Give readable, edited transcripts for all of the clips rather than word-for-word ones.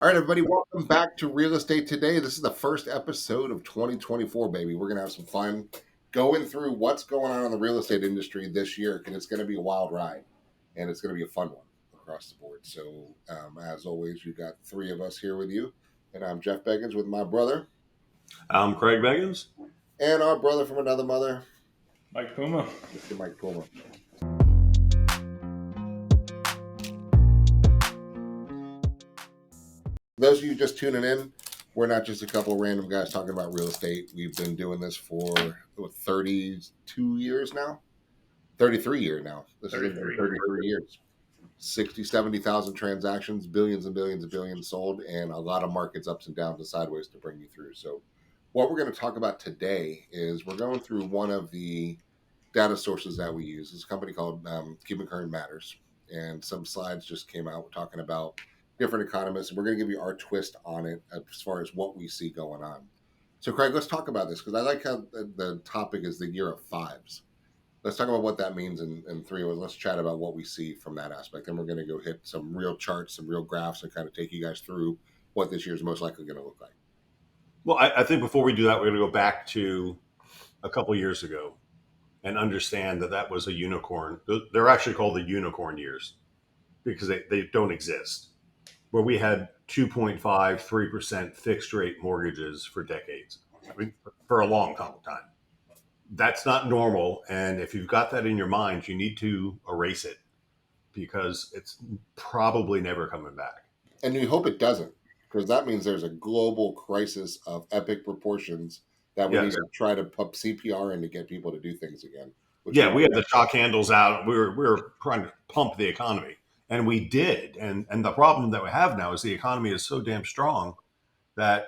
All right, everybody, welcome back to Real Estate Today. This is the first episode of 2024, baby. We're going to have some fun going through what's going on in the real estate industry this year, because it's going to be a wild ride, and it's going to be a fun one across the board. So, as always, you got three of us here with you, and I'm Jeff Beggins with my brother I'm Craig Beggins. and our brother from another mother, Mike Puma. Mr. Mike Puma. Those of you just tuning in, we're not just a couple of random guys talking about real estate. We've been doing this for 32 years now. 33 years now. This is 33 years. 60, 70,000 transactions, billions and billions and billions sold, and a lot of markets ups and downs and sideways to bring you through. So what we're going to talk about today is we're going through one of the data sources that we use. It's a company called Keeping Current Matters. And some slides just came out. We're talking about different economists, and we're going to give you our twist on it as far as what we see going on. So, Craig, let's talk about this, because I like how the topic is the year of fives. Let's talk about what that means in three. Let's chat about what we see from that aspect. Then we're going to go hit some real charts, some real graphs, and kind of take you guys through what this year is most likely going to look like. Well, I think before we do that, we're going to go back to a couple years ago and understand that was a unicorn. They're actually called the unicorn years because they don't exist, where we had 2.5, 3% fixed rate mortgages for decades. I mean, for a long time. That's not normal. And if you've got that in your mind, you need to erase it because it's probably never coming back. And we hope it doesn't, because that means there's a global crisis of epic proportions that we need to try to pump CPR in to get people to do things again. We had the shock handles out. We were trying to pump the economy, and we did. And the problem that we have now is the economy is so damn strong that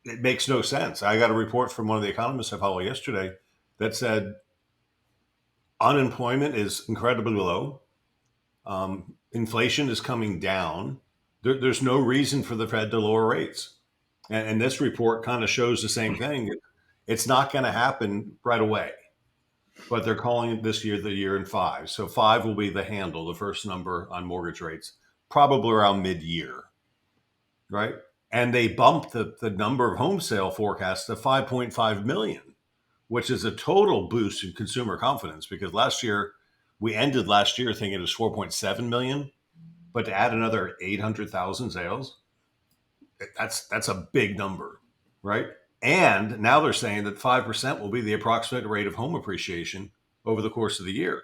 it makes no sense. I got a report from one of the economists I followed yesterday that said unemployment is incredibly low. Inflation is coming down. There's no reason for the Fed to lower rates. And this report kind of shows the same thing. It's not going to happen right away, but they're calling it this year the year in five. So five will be the handle, the first number on mortgage rates, probably around mid-year, right? And they bumped the number of home sale forecasts to 5.5 million, which is a total boost in consumer confidence, because we ended last year thinking it was 4.7 million, but to add another 800,000 sales, that's a big number, right? And now they're saying that 5% will be the approximate rate of home appreciation over the course of the year.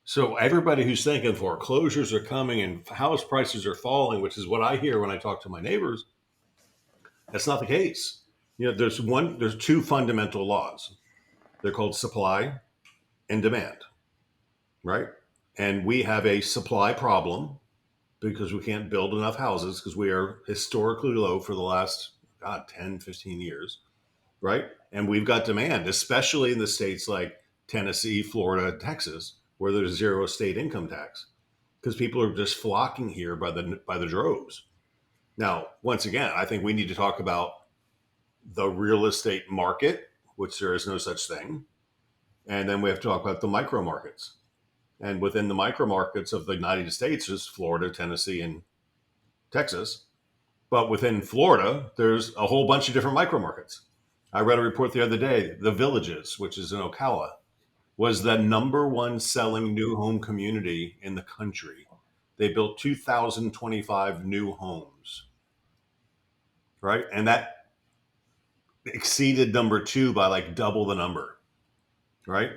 So everybody who's thinking foreclosures are coming and house prices are falling, which is what I hear when I talk to my neighbors, that's not the case. There's two fundamental laws. They're called supply and demand, right? And we have a supply problem because we can't build enough houses because we are historically low for the last 10, 15 years, right? And we've got demand, especially in the states like Tennessee, Florida, Texas, where there's zero state income tax, because people are just flocking here by the droves. Now, once again, I think we need to talk about the real estate market, which there is no such thing. And then we have to talk about the micro markets. And within the micro markets of the United States is Florida, Tennessee, and Texas. But within Florida, there's a whole bunch of different micro markets. I read a report the other day. The Villages, which is in Ocala, was the number one selling new home community in the country. They built 2,025 new homes, right? And that exceeded number two by like double the number, right?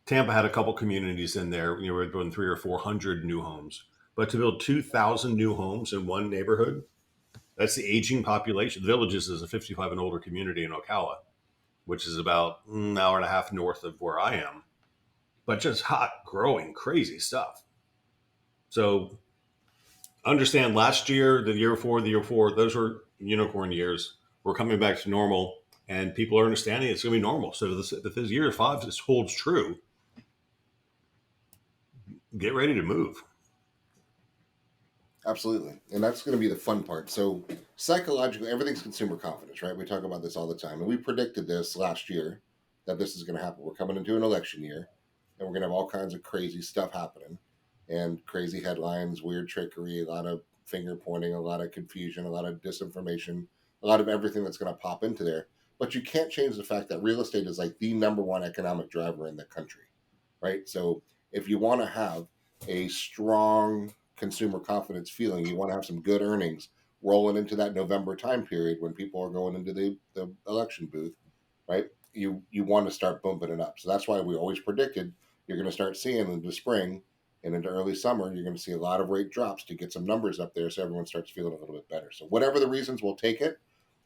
Tampa had a couple communities in there. We're doing 300 or 400 new homes. But to build 2,000 new homes in one neighborhood, that's the aging population. Villages is a 55 and older community in Ocala, which is about an hour and a half north of where I am. But just hot, growing, crazy stuff. So understand last year, the year before, those were unicorn years. We're coming back to normal, and people are understanding it's going to be normal. So if this year five this holds true, get ready to move. Absolutely. And that's going to be the fun part. So psychologically, everything's consumer confidence, right? We talk about this all the time. And we predicted this last year, that this is going to happen. We're coming into an election year, and we're going to have all kinds of crazy stuff happening, and crazy headlines, weird trickery, a lot of finger pointing, a lot of confusion, a lot of disinformation, a lot of everything that's going to pop into there. But you can't change the fact that real estate is like the number one economic driver in the country, right? So if you want to have a strong consumer confidence feeling, you want to have some good earnings rolling into that November time period when people are going into the election booth, right? You want to start bumping it up. So that's why we always predicted you're going to start seeing into spring and into early summer, you're going to see a lot of rate drops to get some numbers up there so everyone starts feeling a little bit better. So whatever the reasons, we'll take it,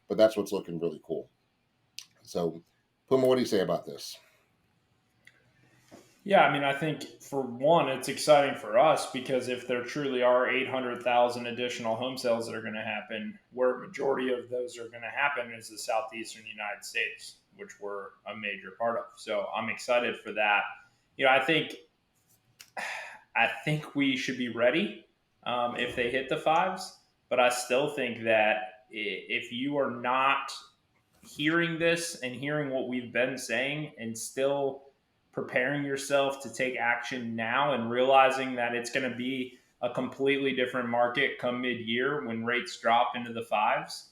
but that's what's looking really cool. So Puma, what do you say about this? Yeah, I mean, I think for one, it's exciting for us because if there truly are 800,000 additional home sales that are going to happen, where a majority of those are going to happen is the southeastern United States, which we're a major part of. So I'm excited for that. I think we should be ready if they hit the fives, but I still think that if you are not hearing this and hearing what we've been saying and still preparing yourself to take action now and realizing that it's going to be a completely different market come mid-year when rates drop into the fives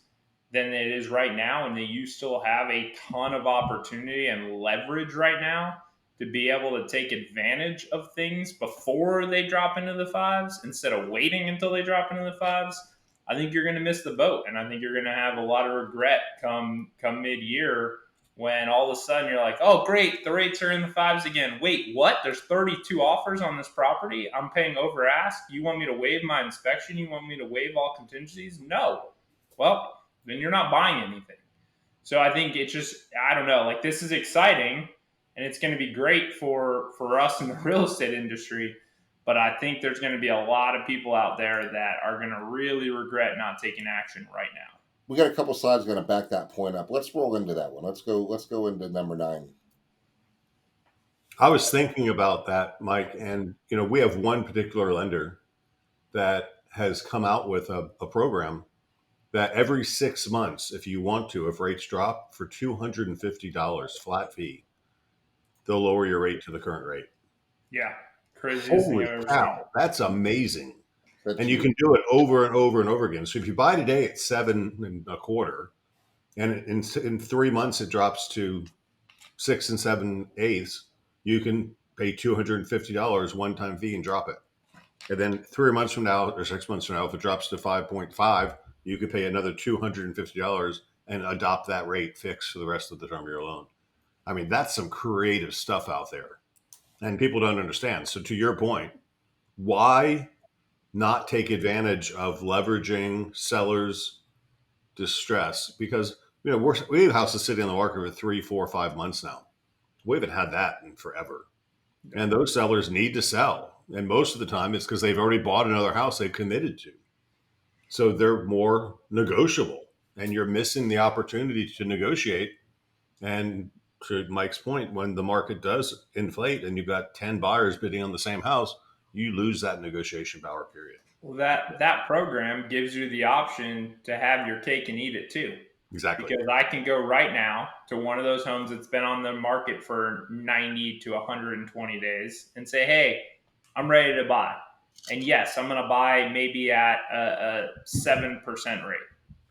than it is right now, and that you still have a ton of opportunity and leverage right now to be able to take advantage of things before they drop into the fives instead of waiting until they drop into the fives. I think you're going to miss the boat, and I think you're going to have a lot of regret come mid-year when all of a sudden you're like, oh, great, the rates are in the fives again. Wait, what? There's 32 offers on this property. I'm paying over ask. You want me to waive my inspection? You want me to waive all contingencies? No. Well, then you're not buying anything. So I think it's just, I don't know, like this is exciting and it's going to be great for us in the real estate industry. But I think there's going to be a lot of people out there that are going to really regret not taking action right now. We got a couple slides going to back that point up. Let's roll into that one. Let's go into number 9. I was thinking about that, Mike, and we have one particular lender that has come out with a program that every 6 months, if you want to, if rates drop for $250 flat fee, they'll lower your rate to the current rate. Yeah. Craziest thing Holy I've ever cow, seen. that's amazing. That's And you can do it over and over and over again. So if you buy today at 7.25, and in 3 months it drops to 6 7/8, you can pay $250 one-time fee and drop it. And then 3 months from now or 6 months from now, if it drops to 5.5, you could pay another $250 and adopt that rate fixed for the rest of the term of your loan. I mean, that's some creative stuff out there, and people don't understand. So to your point, why not take advantage of leveraging sellers' distress? Because we have houses sitting on the market for 3, 4, 5 months now. We haven't had that in forever. And those sellers need to sell. And most of the time it's because they've already bought another house they've committed to. So they're more negotiable. And you're missing the opportunity to negotiate. And to Mike's point, when the market does inflate and you've got 10 buyers bidding on the same house, you lose that negotiation power period. Well, that program gives you the option to have your cake and eat it too. Exactly. Because I can go right now to one of those homes that's been on the market for 90 to 120 days and say, hey, I'm ready to buy. And yes, I'm going to buy maybe at a 7% rate,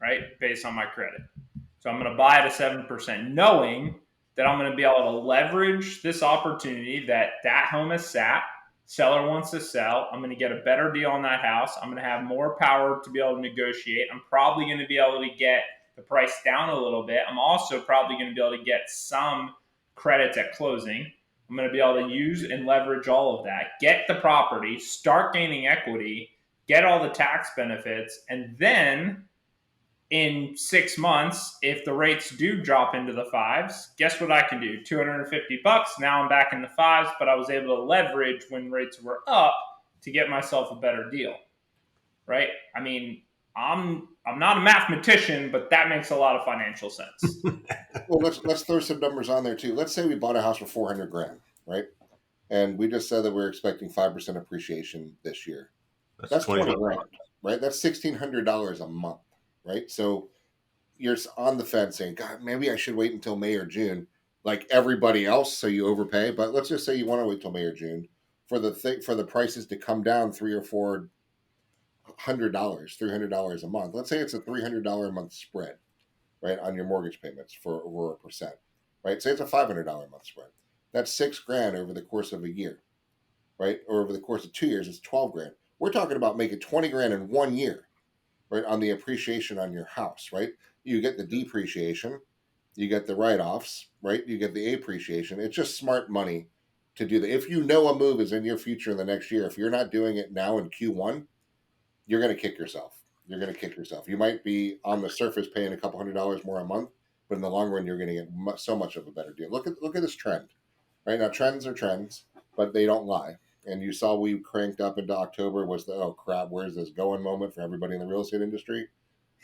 right? Based on my credit. So I'm going to buy at a 7%, knowing that I'm going to be able to leverage this opportunity that home has sat. Seller wants to sell. I'm going to get a better deal on that house. I'm going to have more power to be able to negotiate. I'm probably going to be able to get the price down a little bit. I'm also probably going to be able to get some credits at closing. I'm going to be able to use and leverage all of that, get the property, start gaining equity, get all the tax benefits, and then in 6 months, if the rates do drop into the fives, guess what I can do? $250. Now I'm back in the fives, but I was able to leverage when rates were up to get myself a better deal. Right? I mean, I'm not a mathematician, but that makes a lot of financial sense. Well, let's throw some numbers on there too. Let's say we bought a house for 400 grand, right? And we just said that we're expecting 5% appreciation this year. That's 20 grand, right? That's $1,600 a month, right? So you're on the fence saying, God, maybe I should wait until May or June, like everybody else, so you overpay. But let's just say you want to wait till May or June for the prices to come down 3 or 4 $100, $300 a month. Let's say it's a $300 a month spread, right, on your mortgage payments for over a percent, right? Say it's a $500 a month spread. That's $6,000 over the course of a year, right? Or over the course of 2 years, it's $12,000. We're talking about making $20,000 in 1 year, right, on the appreciation on your house, right? You get the depreciation, you get the write-offs, right? You get the appreciation. It's just smart money to do that. If you know a move is in your future in the next year, if you're not doing it now in Q1, you're going to kick yourself. You're going to kick yourself. You might be on the surface paying a couple $100 more a month, but in the long run, you're going to get so much of a better deal. Look at this trend, right? Now, trends are trends, but they don't lie. And you saw we cranked up into October was the, oh crap, where's this going moment for everybody in the real estate industry.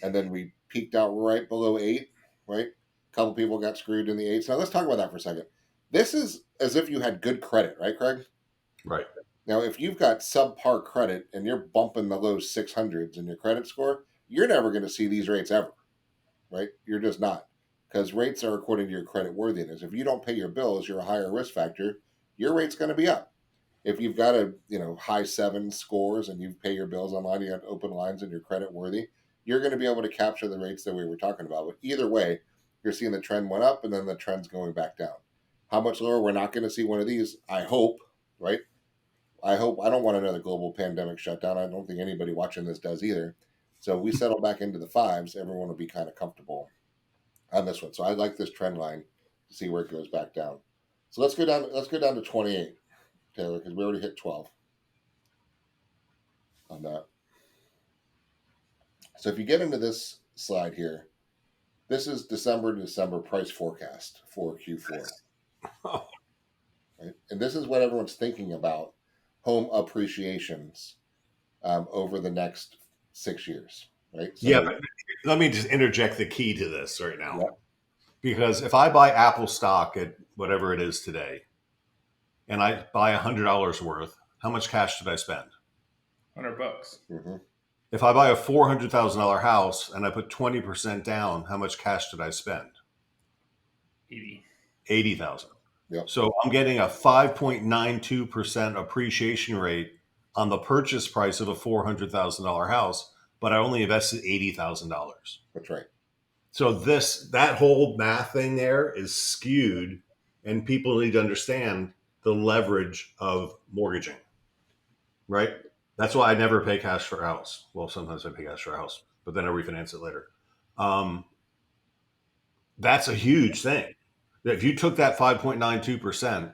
And then we peaked out right below 8, right? A couple people got screwed in the 8s. Now let's talk about that for a second. This is as if you had good credit, right, Craig? Right. Now, if you've got subpar credit and you're bumping the low 600s in your credit score, you're never going to see these rates ever, right? You're just not, because rates are according to your credit worthiness. If you don't pay your bills, you're a higher risk factor. Your rate's going to be up. If you've got a high 7 scores and you pay your bills online, you got open lines and you're credit worthy, you're going to be able to capture the rates that we were talking about. But either way, you're seeing the trend went up and then the trend's going back down. How much lower? We're not going to see one of these, I hope, right? I hope. I don't want another global pandemic shutdown. I don't think anybody watching this does either. So if we settle back into the 5s, everyone will be kind of comfortable on this one. So I like this trend line to see where it goes back down. So let's go down. Let's go down to 28, Taylor, because we already hit 12 on that. So if you get into this slide here, this is December to December price forecast for Q4. Oh. Right? And this is what everyone's thinking about home appreciations over the next 6 years, right? So, Yeah, but let me just interject the key to this right now. Yeah. Because if I buy Apple stock at whatever it is today, and I buy $100 worth, how much cash did I spend? $100. Mm-hmm. If I buy a $400,000 house and I put 20% down, how much cash did I spend? 80,000. Yep. So I'm getting a 5.92% appreciation rate on the purchase price of a $400,000 house, but I only invested $80,000. That's right. So that whole math thing there is skewed, and people need to understand the leverage of mortgaging, right? That's why I never pay cash for a house. Well, sometimes I pay cash for a house, but then I refinance it later. That's a huge thing. If you took that 5.92%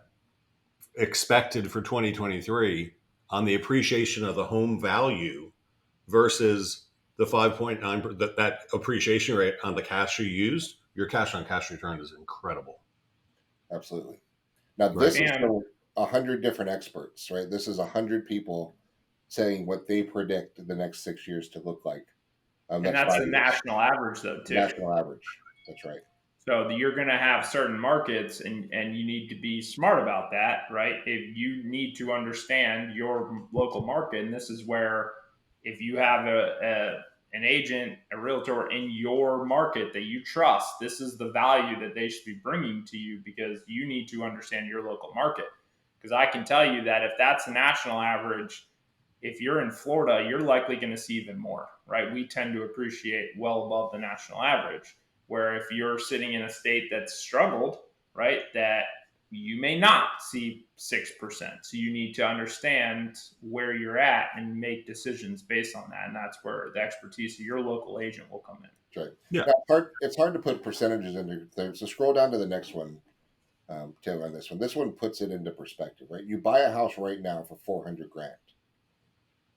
expected for 2023 on the appreciation of the home value versus the 5.9, that appreciation rate on the cash you used, your cash on cash return is incredible. Absolutely. Now, this is 100 different experts, right? This is 100 people saying what they predict the next 6 years to look like. And that's the national average, though, too. National average. That's right. So you're going to have certain markets, and you need to be smart about that, right? If you need to understand your local market, and this is where if you have an agent, a realtor in your market that you trust, this is the value that they should be bringing to you, because you need to understand your local market. Because I can tell you that if that's the national average, if you're in Florida, you're likely going to see even more, right? We tend to appreciate well above the national average. Where if you're sitting in a state that's struggled, right, that you may not see 6%. So you need to understand where you're at and make decisions based on that. And that's where the expertise of your local agent will come in. Right. Yeah. Now, it's hard to put percentages into things. So scroll down to the next one, Taylor, on this one. This one puts it into perspective, right? You buy a house right now for $400,000.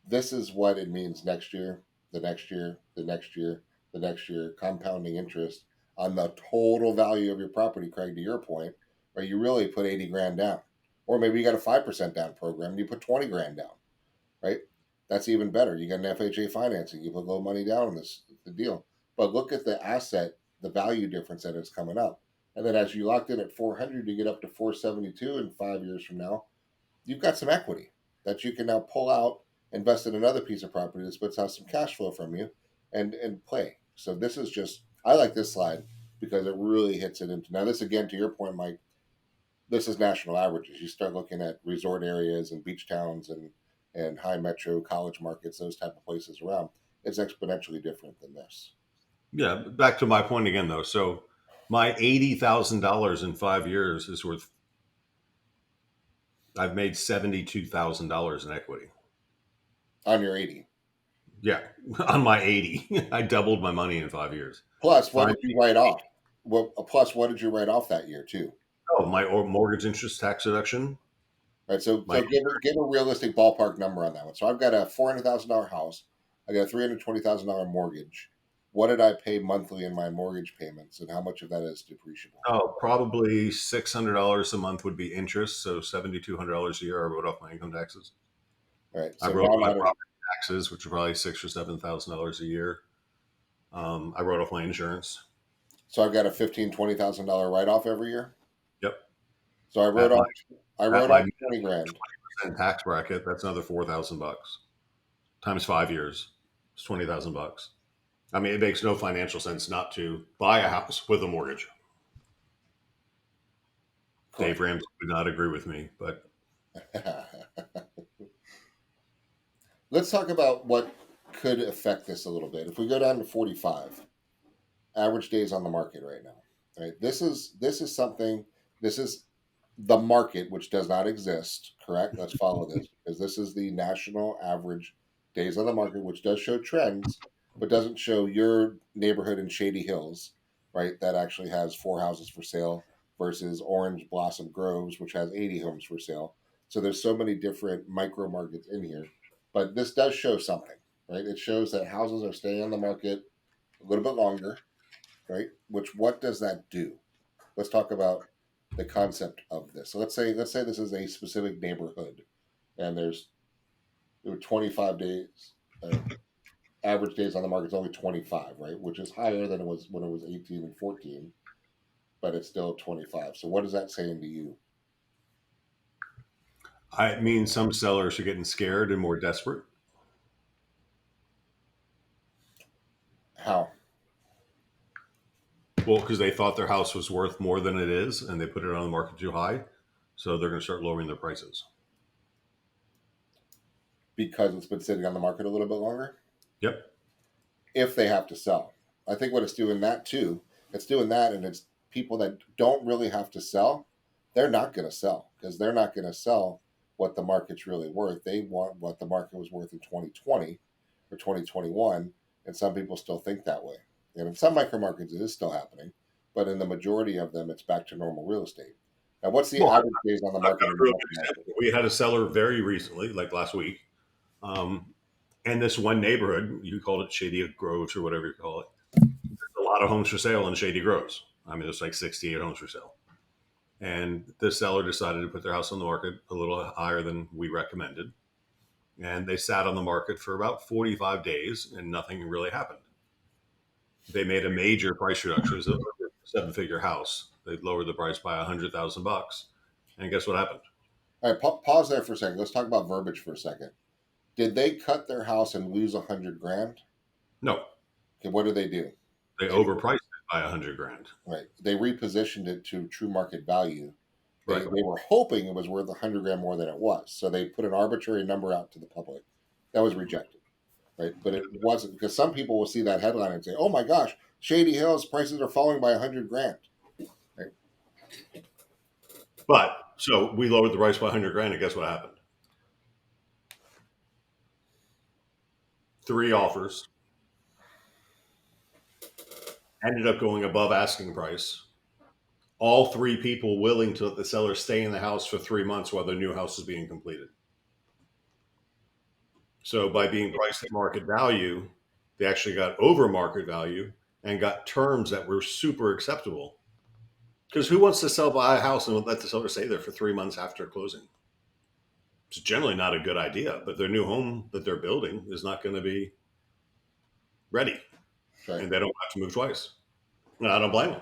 This is what it means next year, the next year, the next year, the next year, compounding interest on the total value of your property, Craig, to your point, where you really put $80,000 down. Or maybe you got a 5% down program and you put $20,000 down, right? That's even better. You got an FHA financing, you put low money down on the deal. But look at the asset, the value difference that is coming up. And then as you locked in at 400, you get up to 472 in 5 years from now, you've got some equity that you can now pull out, invest in another piece of property that spits out some cash flow from you and play. So this is just, I like this slide because it really hits it into, now this again, to your point, Mike, this is national averages. You start looking at resort areas and beach towns and and high metro college markets, those type of places around, it's exponentially different than this. Yeah, back to my point again, though. So my $80,000 in 5 years is worth. I've made $72,000 in equity. On your 80. Yeah, on my 80, I doubled my money in 5 years. Plus, what did you write off? Well, plus, what did you write off that year too? Oh, my mortgage interest tax deduction. All right, so My give a realistic ballpark number on that one. So I've got a $400,000 house. I got a $320,000 mortgage. What did I pay monthly in my mortgage payments, and how much of that is depreciable? probably $600 a month would be interest, so $7,200 a year. I wrote off my income taxes. All right, I so wrote now off my I'm at property taxes, which are probably $6,000 or $7,000 a year. I wrote off my insurance. so I've got a $15,000-$20,000 write off every year. Yep. So I wrote At off my 20 grand. 20% tax bracket, that's another $4,000 times 5 years. It's $20,000. I mean, it makes no financial sense not to buy a house with a mortgage. Correct. Dave Ramsey would not agree with me, but Let's talk about what could affect this a little bit. If we go down to 45, average days on the market right now. Right. This is something. This is the market, which does not exist. Correct. Let's follow this, because this is the national average days on the market, which does show trends, but doesn't show your neighborhood in Shady Hills, right? That actually has 4 houses for sale versus Orange Blossom Groves, which has 80 homes for sale. So there's so many different micro markets in here, but this does show something, right? It shows that houses are staying on the market a little bit longer, right? Which, what does that do? Let's talk about the concept of this. So let's say this is a specific neighborhood, and there were 25 days. Average days on the market is only 25, right? Which is higher than it was when it was 18 and 14, but it's still 25. So what is that saying to you? it means some sellers are getting scared and more desperate. How? Well, because they thought their house was worth more than it is, and they put it on the market too high, so they're going to start lowering their prices. Because it's been sitting on the market a little bit longer? Yep. If they have to sell. I think what it's doing that too. It's doing that, and it's people that don't really have to sell, they're not going to sell, because they're not going to sell what the market's really worth. They want what the market was worth in 2020 or 2021, and some people still think that way. And in some micro markets, it is still happening, but in the majority of them, it's back to normal real estate. Now, what's the average days on the market? We had a seller very recently, like last week, and this one neighborhood, you called it Shady Groves or whatever you call it. There's a lot of homes for sale in Shady Groves. I mean, there's like 68 homes for sale. And the seller decided to put their house on the market a little higher than we recommended. And they sat on the market for about 45 days and nothing really happened. They made a major price reduction. It was a 7-figure house. They lowered the price by $100,000. And guess what happened? All right, pause there for a second. Let's talk about verbiage for a second. Did they cut their house and lose 100 grand? No. Okay, what did they do? They overpriced it by 100 grand. Right. They repositioned it to true market value. They, Right. they were hoping it was worth 100 grand more than it was. So they put an arbitrary number out to the public. That was rejected. Right. But it wasn't, because some people will see that headline and say, oh my gosh, Shady Hills prices are falling by 100 grand. Right. But so we lowered the price by 100 grand, and guess what happened? 3 offers ended up going above asking price. All 3 people willing to let the seller stay in the house for 3 months while their new house is being completed. So by being priced at market value, they actually got over market value and got terms that were super acceptable. Because who wants to buy a house and let the seller stay there for 3 months after closing? It's generally not a good idea, but their new home that they're building is not going to be ready. Right. And they don't have to move twice. And I don't blame them.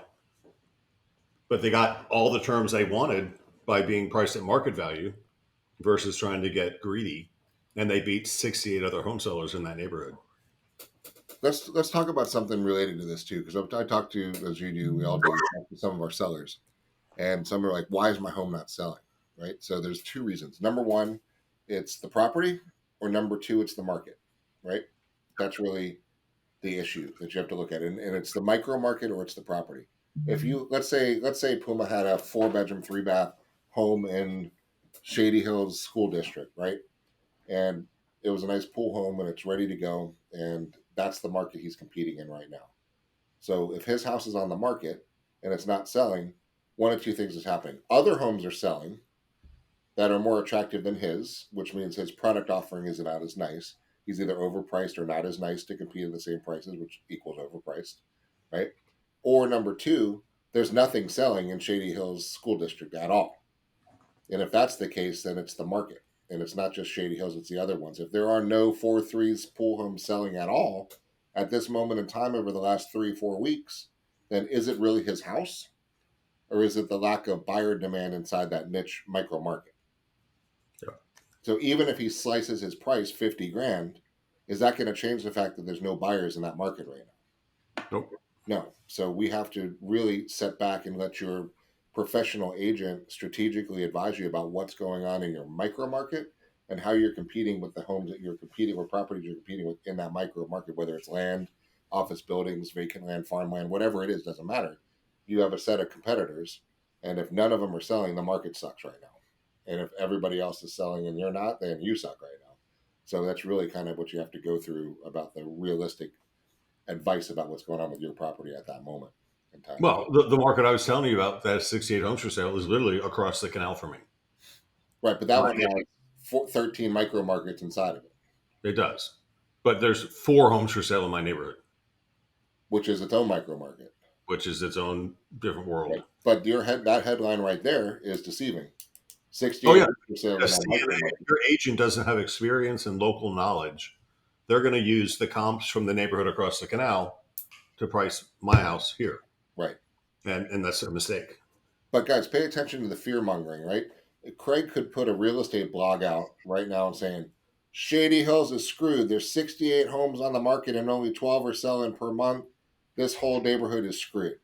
But they got all the terms they wanted by being priced at market value versus trying to get greedy. And they beat 68 other home sellers in that neighborhood. Let's talk about something related to this too, because I talk to, as you do, we all do, talk to some of our sellers, and some are like, "Why is my home not selling?" Right. So there's 2 reasons. Number one, it's the property, or number two, it's the market, right? That's really the issue that you have to look at, and it's the micro market or it's the property. If you let's say Puma had a 4-bedroom, 3-bath home in Shady Hills School District, right? And it was a nice pool home and it's ready to go, and that's the market he's competing in right now. So if his house is on the market and it's not selling, one of two things is happening. Other homes are selling that are more attractive than his, which means his product offering isn't out as nice. He's either overpriced or not as nice to compete at the same prices, which equals overpriced, right? Or number two, there's nothing selling in Shady Hills School District at all. And if that's the case, then it's the market. And it's not just Shady Hills, it's the other ones. If there are no 4.3s pool homes selling at all at this moment in time over the last 3-4 weeks, then is it really his house? Or is it the lack of buyer demand inside that niche micro market? Yeah. So even if he slices his price 50 grand, is that going to change the fact that there's no buyers in that market right now? Nope. No. So we have to really sit back and let your professional agent strategically advise you about what's going on in your micro market and how you're competing with the homes that you're competing with, properties you're competing with in that micro market, whether it's land, office buildings, vacant land, farmland, whatever it is, doesn't matter. You have a set of competitors, and if none of them are selling, the market sucks right now. And if everybody else is selling and you're not, then you suck right now. So that's really kind of what you have to go through about the realistic advice about what's going on with your property at that moment in time. Well, the market I was telling you about, that 68 homes for sale, is literally across the canal from me. Right, but that one has 13 micro markets inside of it. It does. But there's 4 homes for sale in my neighborhood, which is its own micro market, which is its own different world. Right. But that headline right there is deceiving. 68 Oh, yeah. homes for sale in that micro market. If your agent doesn't have experience and local knowledge, they're going to use the comps from the neighborhood across the canal to price my house here. Right. And that's a mistake. But guys, pay attention to the fear mongering, right? Craig could put a real estate blog out right now and saying, Shady Hills is screwed. There's 68 homes on the market and only 12 are selling per month. This whole neighborhood is screwed,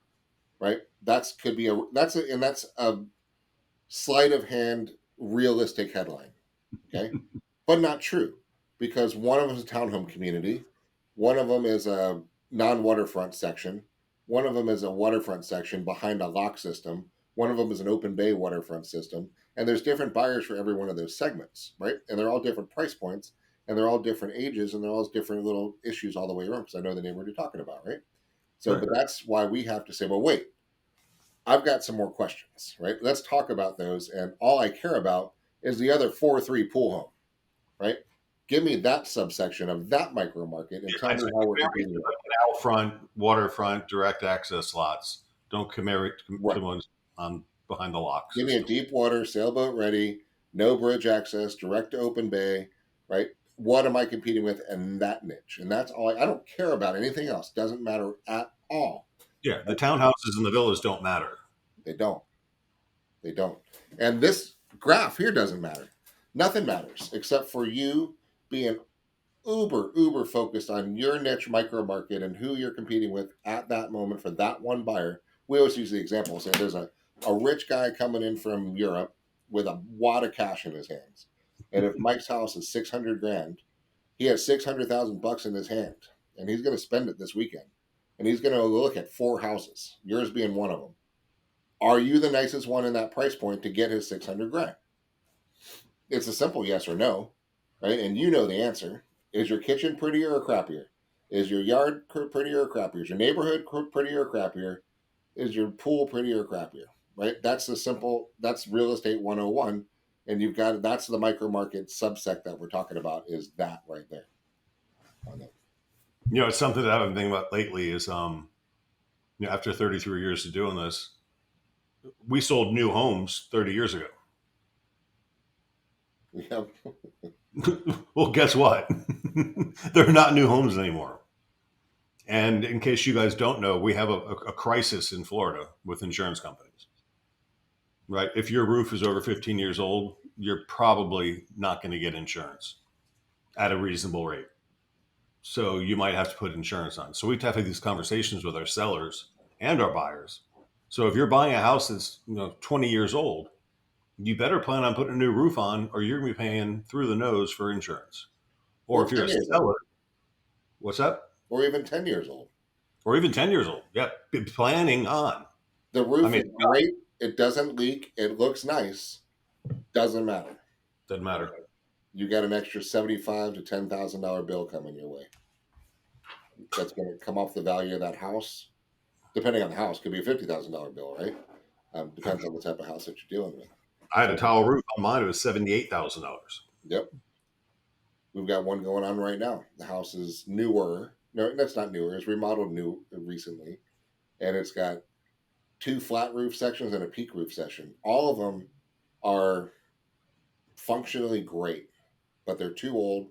right? That's a sleight of hand realistic headline, okay? But not true, because one of them is a townhome community, one of them is a non-waterfront section, one of them is a waterfront section behind a lock system, one of them is an open bay waterfront system, and there's different buyers for every one of those segments, right? And they're all different price points, and they're all different ages, and they're all different little issues all the way around, because I know the neighborhood you're talking about, right? So, right. But that's why we have to say, well, wait, I've got some more questions, right? Let's talk about those, and all I care about is the other 4-3 pool home, right? Give me that subsection of that micro market and tell me how we're competing. Canal front, waterfront, direct access lots. Don't commit to the ones on behind the locks. Give me a deep water, sailboat ready, no bridge access, direct to open bay, right? What am I competing with in that niche? And that's all. I don't care about anything else. Doesn't matter at all. Yeah, the townhouses and the villas don't matter. They don't. They don't. And this graph here doesn't matter. Nothing matters except for you being uber focused on your niche micro market and who you're competing with at that moment for that one buyer. We always use the example, say there's a rich guy coming in from Europe with a wad of cash in his hands. And if Mike's house is 600 grand, he has 600,000 bucks in his hand, and he's going to spend it this weekend. And he's going to look at 4 houses, yours being one of them. Are you the nicest one in that price point to get his 600 grand? It's a simple yes or no, right? And you know the answer. Is your kitchen prettier or crappier? Is your yard prettier or crappier? Is your neighborhood prettier or crappier? Is your pool prettier or crappier? Right? That's that's real estate 101. And that's the micro market subsect that we're talking about, is that right there. You know, it's something that I've been thinking about lately is, after 33 years of doing this, we sold new homes 30 years ago. Yep. Well, guess what? They're not new homes anymore. And in case you guys don't know, we have a crisis in Florida with insurance companies, right? If your roof is over 15 years old, you're probably not going to get insurance at a reasonable rate. So you might have to put insurance on. So we have to have these conversations with our sellers and our buyers. So if you're buying a house that's 20 years old, you better plan on putting a new roof on, or you're going to be paying through the nose for insurance. Or if you're a seller, what's up? Or even 10 years old. Or even 10 years old. Yeah, planning on. The roof is great. It doesn't leak. It looks nice. Doesn't matter. Doesn't matter. You got an extra $75,000 to $10,000 bill coming your way. That's going to come off the value of that house. Depending on the house, could be a $50,000 bill, right? Depends on the type of house that you're dealing with. I had a tile roof on mine. It was $78,000. Yep. We've got one going on right now. The house is newer. No, that's not newer. It's remodeled new recently. And it's got 2 flat roof sections and a peak roof section. All of them are functionally great, but they're too old,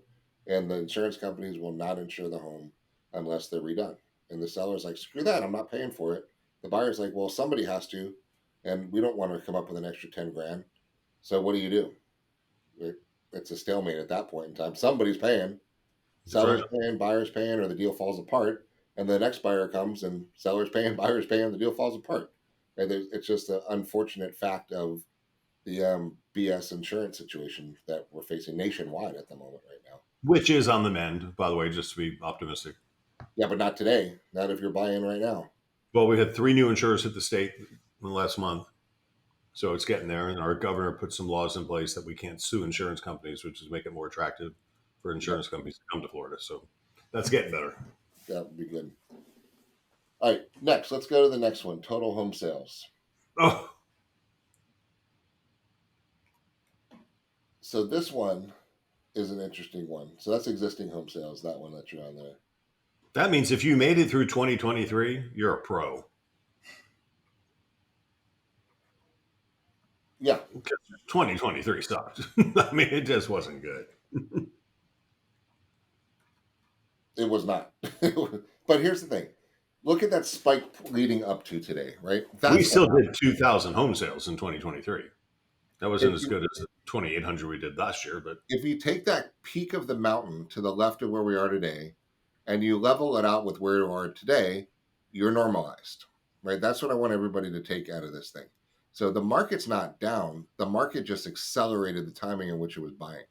and the insurance companies will not insure the home unless they're redone. And the seller's like, screw that, I'm not paying for it. The buyer's like, well, somebody has to, and we don't want to come up with an extra 10 grand. So what do? It's a stalemate at that point in time. Somebody's paying. Seller's paying, buyer's paying, or the deal falls apart. And the next buyer comes and seller's paying, buyer's paying, the deal falls apart. And it's just an unfortunate fact of the BS insurance situation that we're facing nationwide at the moment right now. Which is on the mend, by the way, just to be optimistic. Yeah, but not today. Not if you're buying right now. Well, we had 3 new insurers hit the state in the last month. So it's getting there. And our governor put some laws in place that we can't sue insurance companies, which is make it more attractive for insurance companies to come to Florida. So that's getting better. That would be good. All right, next, let's go to the next one. Total home sales. Oh. So this one is an interesting one. So that's existing home sales, that one that you're on there. That means if you made it through 2023, you're a pro. Yeah. 2023 sucked. I mean, it just wasn't good. It was not. But here's the thing. Look at that spike leading up to today, right? We still did 2,000 home sales in 2023. That wasn't as good as the 2,800 we did last year. But if you take that peak of the mountain to the left of where we are today, and you level it out with where you are today, you're normalized, right? That's what I want everybody to take out of this thing. So the market's not down. The market just accelerated the timing in which it was buying.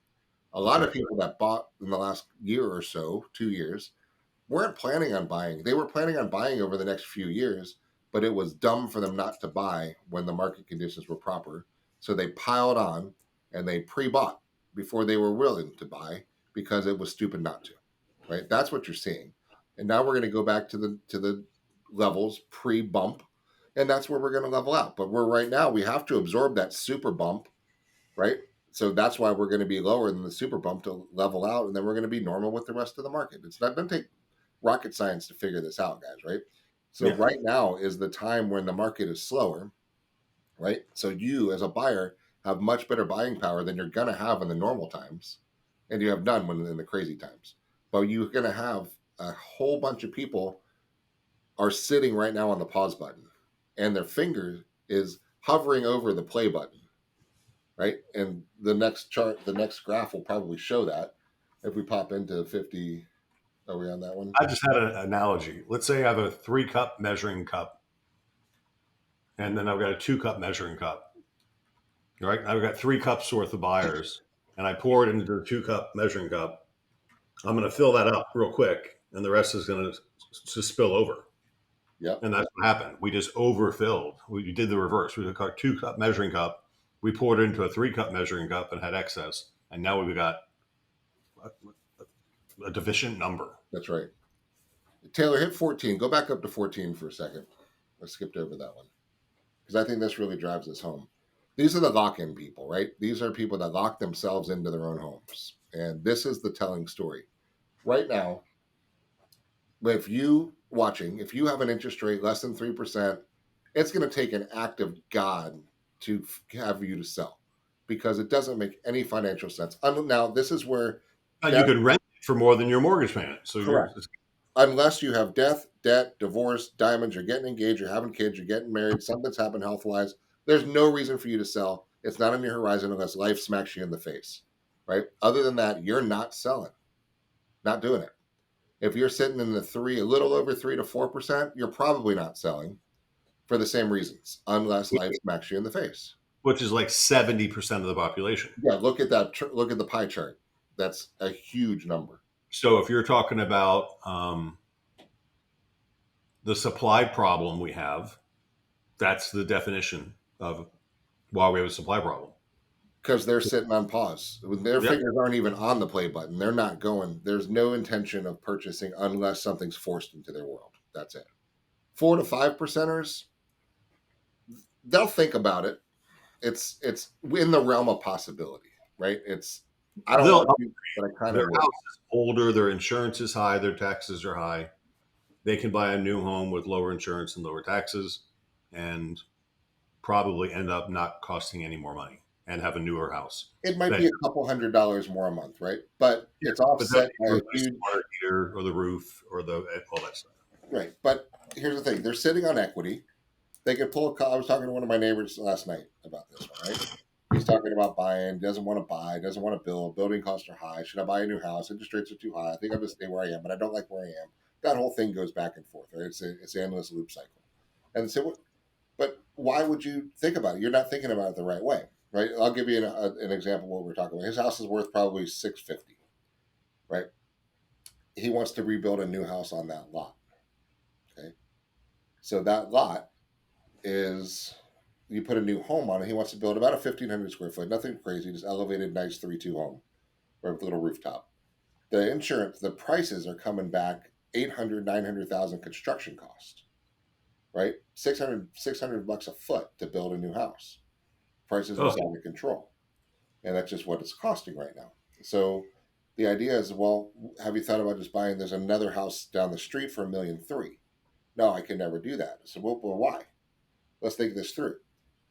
A lot of people that bought in the last year or so, 2 years, weren't planning on buying. They were planning on buying over the next few years, but it was dumb for them not to buy when the market conditions were proper. So they piled on and they pre-bought before they were willing to buy because it was stupid not to, right? That's what you're seeing. And now we're going to go back to the levels pre-bump, and that's where we're going to level out. But we're right now, we have to absorb that super bump, right? So that's why we're going to be lower than the super bump to level out, and then we're going to be normal with the rest of the market. It's not going to take rocket science to figure this out, guys, right? So right now is the time when the market is slower, right? So you as a buyer have much better buying power than you're going to have in the normal times, and you have none when in the crazy times. But you're going to have a whole bunch of people are sitting right now on the pause button, and their finger is hovering over the play button, right? And the next chart, the next graph will probably show that. If we pop into 50, are we on that one? I just had an analogy. Let's say I have a 3-cup measuring cup, and then I've got a 2-cup measuring cup. Right? I've got 3 cups worth of buyers, and I pour it into the 2-cup measuring cup. I'm going to fill that up real quick, and the rest is going to spill over. Yeah. And that's what happened. We just overfilled. We did the reverse. We took our 2-cup measuring cup, we poured it into a 3-cup measuring cup and had excess. And now we've got a deficient number. That's right. Taylor, hit 14. Go back up to 14 for a second. I skipped over that one because I think this really drives us home. These are the lock-in people, right? These are people that lock themselves into their own homes. And this is the telling story. Right now, if you have an interest rate less than 3%, it's going to take an act of God to have you to sell because it doesn't make any financial sense. Now, this is where you could rent it for more than your mortgage payment. So correct. Unless you have death, debt, divorce, diamonds, you're getting engaged, you're having kids, you're getting married, something's happened health-wise, there's no reason for you to sell. It's not on your horizon unless life smacks you in the face, right? Other than that, you're not selling, not doing it. If you're sitting in the a little over 3 to 4%, you're probably not selling for the same reasons, unless life smacks you in the face. Which is like 70% of the population. Yeah, look at that. Look at the pie chart. That's a huge number. So if you're talking about the supply problem we have, that's the definition of why we have a supply problem. Because they're sitting on pause. Their Yep. fingers aren't even on the play button. They're not going. There's no intention of purchasing unless something's forced into their world. That's it. 4 to 5%ers, they'll think about it. It's in the realm of possibility, right? I don't want to, but I kind Their of would. house is older, their insurance is high, their taxes are high. They can buy a new home with lower insurance and lower taxes and probably end up not costing any more money and have a newer house. It might be a couple $100 more a month, right? But it's offset by a huge water heater or the roof or all that stuff. right. But here's the thing: they're sitting on equity. They could pull a call. I was talking to one of my neighbors last night about this one, right? He's talking about buying, doesn't want to buy, doesn't want to build, building costs are high. Should I buy a new house? Interest rates are too high. I think I'm going to stay where I am, but I don't like where I am. That whole thing goes back and forth, right? It's an endless loop cycle. And so, but why would you think about it? You're not thinking about it the right way, right? I'll give you an example of what we're talking about. His house is worth probably $650, right? He wants to rebuild a new house on that lot. Okay. So that lot is you put a new home on it. He wants to build about a 1,500 square foot, nothing crazy, just elevated, nice 3-2 home or with a little rooftop. The insurance, the prices are coming back 800, 900,000 construction cost, right? 600 bucks a foot to build a new house. Prices are out of control. And that's just what it's costing right now. So the idea is, well, have you thought about just buying? There's another house down the street for $1.3 million. No, I can never do that. So, well, why? Let's think this through.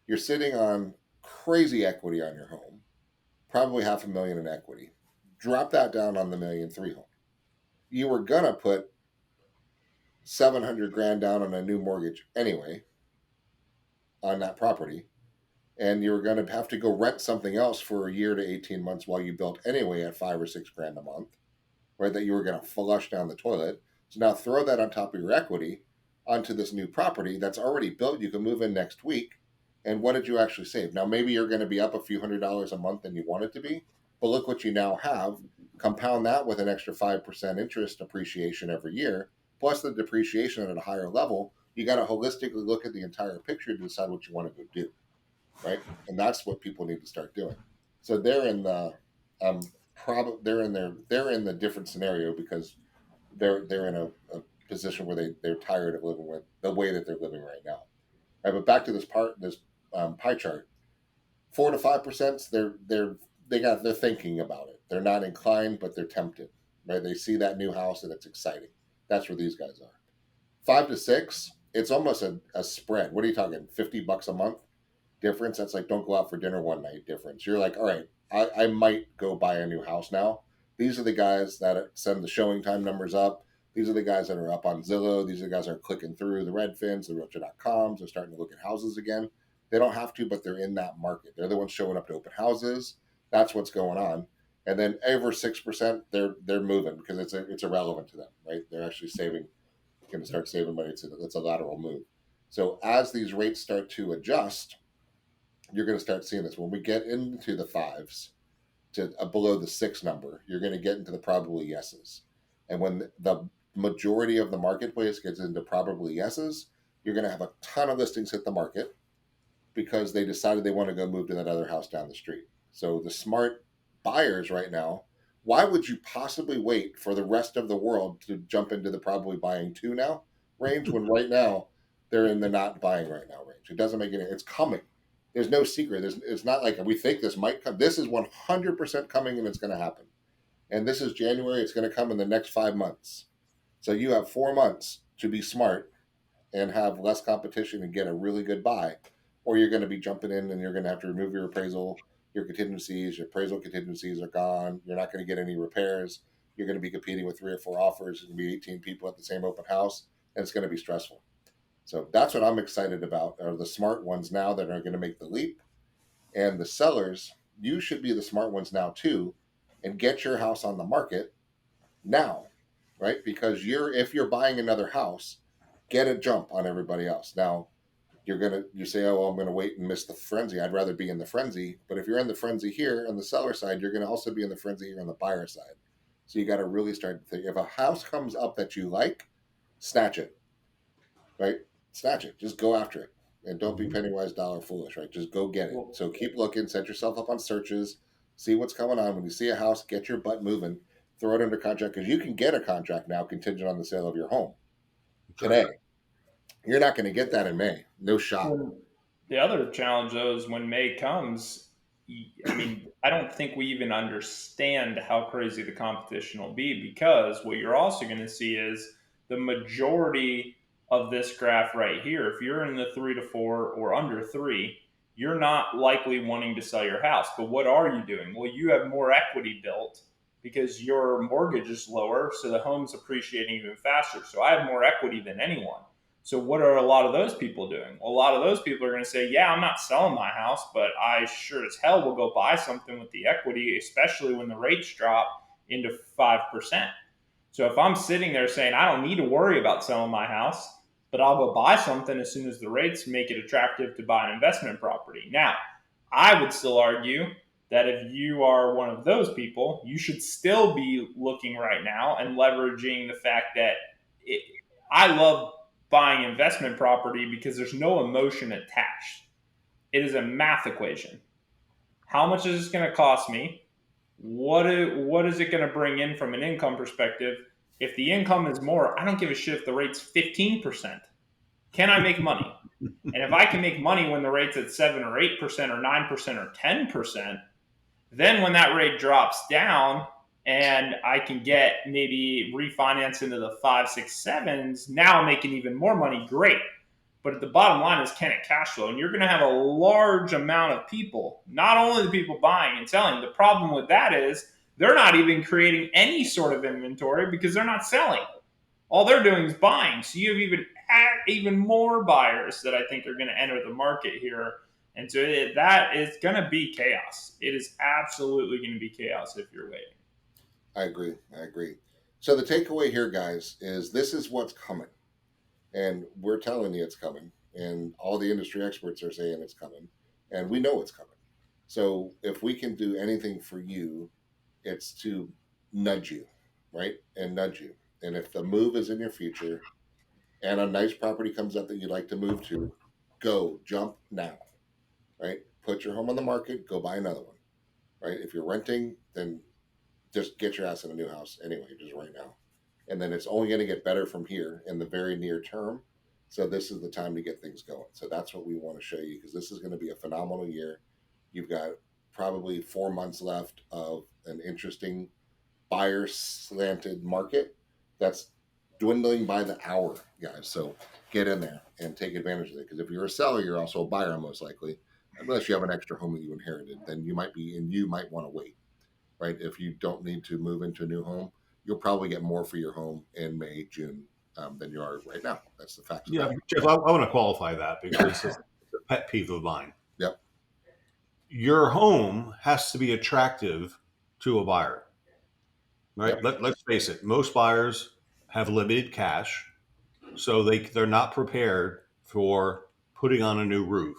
You're sitting on crazy equity on your home, probably $500,000 in equity. Drop that down on the $1.3 million home. You were gonna put 700 grand down on a new mortgage anyway on that property, and you were going to have to go rent something else for a year to 18 months while you built anyway at 5 or 6 grand a month, right? That you were going to flush down the toilet. So now throw that on top of your equity onto this new property that's already built. You can move in next week. And what did you actually save? Now, maybe you're going to be up a few $100s a month than you want it to be, but look what you now have. Compound that with an extra 5% interest appreciation every year, plus the depreciation at a higher level. You got to holistically look at the entire picture to decide what you want to go do. Right, and that's what people need to start doing. So they're in the they're in the different scenario because they're in a position where they're tired of living with the way that they're living right now. Right, but back to this pie chart, 4 to 5%. They're thinking about it. They're not inclined, but they're tempted. Right, they see that new house and it's exciting. That's where these guys are. 5 to 6. It's almost a spread. What are you talking? $50 a month difference. That's like don't go out for dinner one night difference. You're like, all right, I might go buy a new house now. These are the guys that send the showing time numbers up. These are the guys that are up on Zillow. These are the guys that are clicking through the Redfins, the Realtor.coms. They're starting to look at houses again. They don't have to, but they're in that market. They're the ones showing up to open houses. That's what's going on. And then over 6%, they're moving because it's irrelevant to them, right? They're actually going to start saving money. It's a lateral move. So as these rates start to adjust, you're going to start seeing this. When we get into the 5s to below the 6 number, you're going to get into the probably yeses. And when the majority of the marketplace gets into probably yeses, you're going to have a ton of listings hit the market because they decided they want to go move to that other house down the street. So the smart buyers right now, why would you possibly wait for the rest of the world to jump into the probably buying 2 now range when right now they're in the not buying right now range? It doesn't make any. It's coming. There's no secret. It's not like we think this might come. This is 100% coming and it's going to happen. And this is January. It's going to come in the next 5 months. So you have 4 months to be smart and have less competition and get a really good buy, or you're going to be jumping in and you're going to have to remove your appraisal, your contingencies, your appraisal contingencies are gone. You're not going to get any repairs. You're going to be competing with 3 or 4 offers. There's going to be 18 people at the same open house, and it's going to be stressful. So that's what I'm excited about, are the smart ones now that are going to make the leap. And the sellers, you should be the smart ones now too, and get your house on the market now, right? Because if you're buying another house, get a jump on everybody else. Now, You say, oh, well, I'm gonna wait and miss the frenzy. I'd rather be in the frenzy. But if you're in the frenzy here on the seller side, you're gonna also be in the frenzy here on the buyer side. So you got to really start to think. If a house comes up that you like, snatch it, right? Snatch it. Just go after it, and don't be penny wise, dollar foolish, right? Just go get it. So keep looking. Set yourself up on searches. See what's going on. When you see a house, get your butt moving. Throw it under contract, because you can get a contract now contingent on the sale of your home today. You're not going to get that in May. No shot. The other challenge, though, is when May comes, I mean, I don't think we even understand how crazy the competition will be, because what you're also going to see is the majority of this graph right here. If you're in the 3 to 4 or under 3, you're not likely wanting to sell your house. But what are you doing? Well, you have more equity built because your mortgage is lower, so the home's appreciating even faster. So I have more equity than anyone. So what are a lot of those people doing? Well, a lot of those people are going to say, yeah, I'm not selling my house, but I sure as hell will go buy something with the equity, especially when the rates drop into 5%. So if I'm sitting there saying, I don't need to worry about selling my house, but I'll go buy something as soon as the rates make it attractive to buy an investment property. Now, I would still argue that if you are one of those people, you should still be looking right now and leveraging the fact that I love buying investment property because there's no emotion attached. It is a math equation. How much is this going to cost me? What is it going to bring in from an income perspective? If the income is more, I don't give a shit if the rate's 15%. Can I make money? And if I can make money when the rate's at 7 or 8% or 9% or 10%, then when that rate drops down and I can get maybe refinance into the 5, 6, 7s, now I'm making even more money. Great. But the bottom line is, can it cash flow? And you're going to have a large amount of people, not only the people buying and selling. The problem with that is they're not even creating any sort of inventory because they're not selling. All they're doing is buying. So you have even more buyers that I think are going to enter the market here. And so that is going to be chaos. It is absolutely going to be chaos if you're waiting. I agree. So the takeaway here, guys, is this is what's coming. And we're telling you it's coming. And all the industry experts are saying it's coming. And we know it's coming. So if we can do anything for you, it's to nudge you, right? And nudge you. And if the move is in your future and a nice property comes up that you'd like to move to, go, jump now, right? Put your home on the market, go buy another one, right? If you're renting, then just get your ass in a new house anyway, just right now. And then it's only going to get better from here in the very near term. So this is the time to get things going. So that's what we want to show you, because this is going to be a phenomenal year. You've got probably 4 months left of an interesting buyer slanted market that's dwindling by the hour, guys. So get in there and take advantage of it. Because if you're a seller, you're also a buyer, most likely, unless you have an extra home that you inherited. Then you might be, and you might want to wait, right? If you don't need to move into a new home, you'll probably get more for your home in May, June than you are right now. That's the fact. Yeah, Jeff, I want to qualify that because it's a pet peeve of mine. Yep. Your home has to be attractive to a buyer, right? Yep. Let's face it. Most buyers have limited cash, so they're not prepared for putting on a new roof,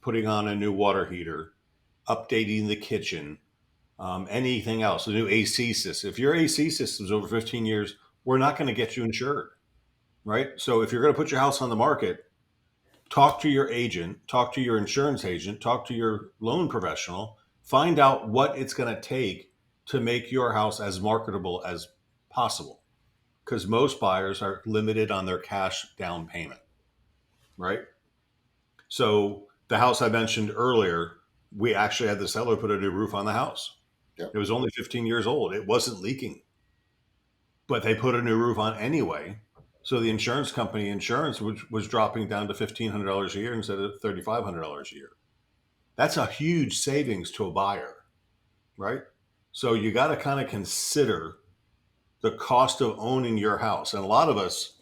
putting on a new water heater, updating the kitchen, anything else, a new AC system. If your AC system's over 15 years, we're not going to get you insured, right? So if you're going to put your house on the market, talk to your agent, talk to your insurance agent, talk to your loan professional, find out what it's going to take to make your house as marketable as possible. Because most buyers are limited on their cash down payment, right? So the house I mentioned earlier, we actually had the seller put a new roof on the house. Yep. It was only 15 years old. It wasn't leaking, but they put a new roof on anyway. So the insurance company insurance was dropping down to $1,500 a year instead of $3,500 a year. That's a huge savings to a buyer, right? So you got to kind of consider the cost of owning your house. And a lot of us,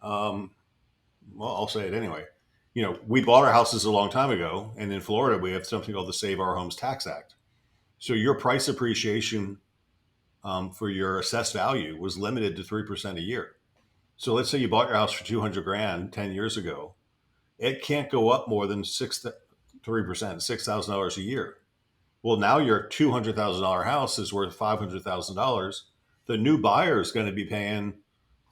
well, I'll say it anyway. You know, we bought our houses a long time ago, and in Florida, we have something called the Save Our Homes Tax Act. So your price appreciation for your assessed value was limited to 3% a year. So let's say you bought your house for 200 grand 10 years ago. it can't go up more than 3%, $6,000 a year. Well, now your $200,000 house is worth $500,000. The new buyer is going to be paying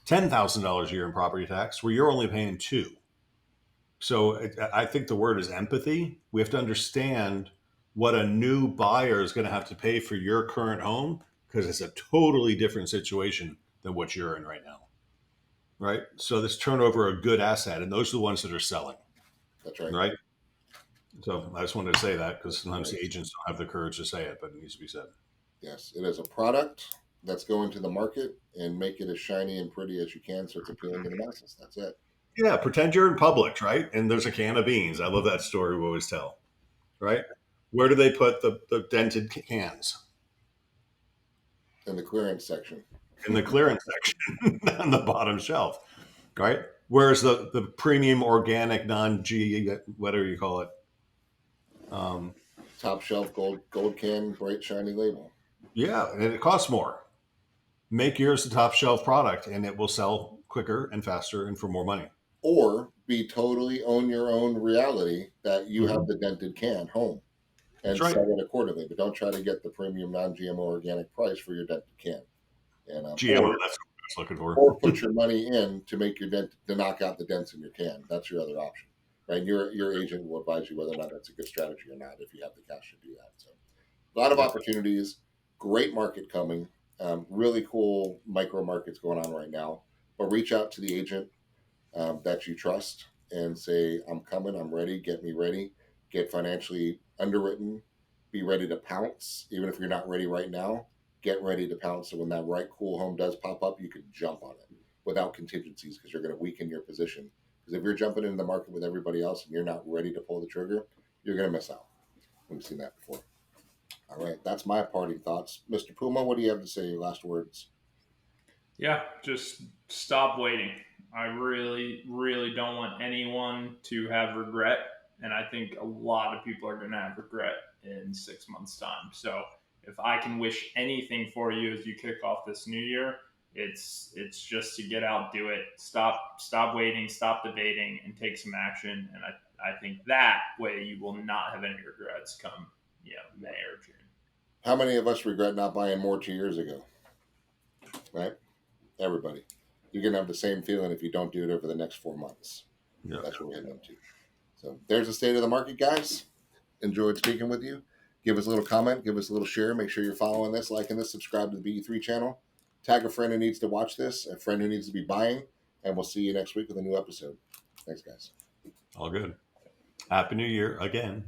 $10,000 a year in property tax, where you're only paying two. So I think the word is empathy. We have to understand what a new buyer is going to have to pay for your current home, because it's a totally different situation than what you're in right now. Right. So this turnover a good asset, and those are the ones that are selling. That's right. Right. So I just wanted to say that, because sometimes the agents don't have the courage to say it, but it needs to be said. Yes, it is a product that's going to the market, and make it as shiny and pretty as you can so it's appealing to the masses. That's it. Yeah, pretend you're in Publix, right? And there's a can of beans. I love that story we always tell, right? Where do they put the dented cans? In the clearance section. In the clearance section on the bottom shelf, right? Where's the premium organic non-G, whatever you call it? Top shelf gold can, bright shiny label. Yeah, and it costs more. Make yours the top shelf product, and it will sell quicker and faster and for more money. Or be totally own your own reality that you have the dented can home, and That's right. sell it accordingly. But don't try to get the premium non-GMO organic price for your dented can. And GMO, that's what I was looking for. or put your money in to make your dent, to knock out the dents in your can. That's your other option, right? Your agent will advise you whether or not that's a good strategy or not, if you have the cash to do that. So a lot of opportunities, great market coming, really cool micro markets going on right now. But reach out to the agent that you trust and say, I'm coming, I'm ready, get me ready, get financially underwritten, be ready to pounce. Even if you're not ready right now, get ready to pounce. So when that right cool home does pop up, you can jump on it without contingencies, because you're going to weaken your position. Because if you're jumping into the market with everybody else and you're not ready to pull the trigger, you're going to miss out. We've seen that before. All right, that's my parting thoughts. Mr. Puma, what do you have to say? Last words. Yeah, just stop waiting. I really, really don't want anyone to have regret. And I think a lot of people are going to have regret in 6 months' time. So if I can wish anything for you as you kick off this new year, it's just to get out, do it, stop waiting, stop debating, and take some action. And I think that way you will not have any regrets come May or June. How many of us regret not buying more 2 years ago? Right? Everybody. You're going to have the same feeling if you don't do it over the next 4 months. Yeah. That's what we're heading into. So there's the state of the market, guys. Enjoyed speaking with you. Give us a little comment, give us a little share. Make sure you're following this, liking this, subscribe to the BE3 channel. Tag a friend who needs to watch this, a friend who needs to be buying, and we'll see you next week with a new episode. Thanks, guys. All good. Happy New Year again.